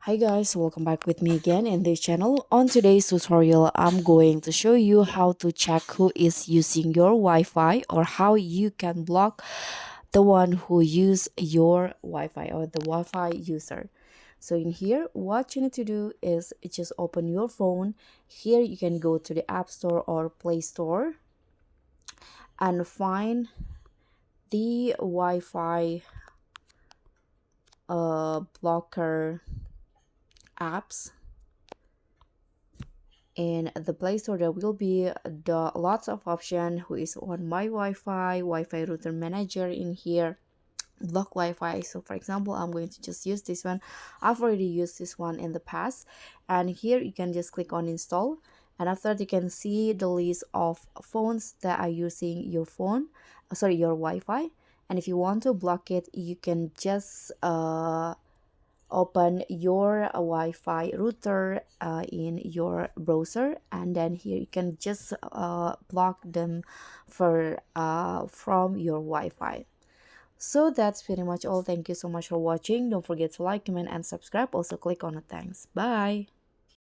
Hi guys, welcome back with me again in this channel. On today's tutorial, I'm going to show you how to check who is using your Wi-Fi or how you can block the one who use your Wi-Fi or the Wi-Fi user. So in here, what you need to do is just open your phone. Here you can go to the App Store or Play Store and find the Wi-Fi blocker apps. In the Play Store there will be the lots of option who is on my Wi-Fi router manager in here, block Wi-Fi. So for example, I'm going to just use this one. I've already used this one in the past, and here you can just click on install, and after that you can see the list of phones that are using your your Wi-Fi. And if you want to block it, you can just open your Wi-Fi router in your browser, and then here you can just block them from your Wi-Fi. So that's pretty much all. Thank you so much for watching. Don't forget to like, comment, and subscribe. Also click on the thanks. Bye.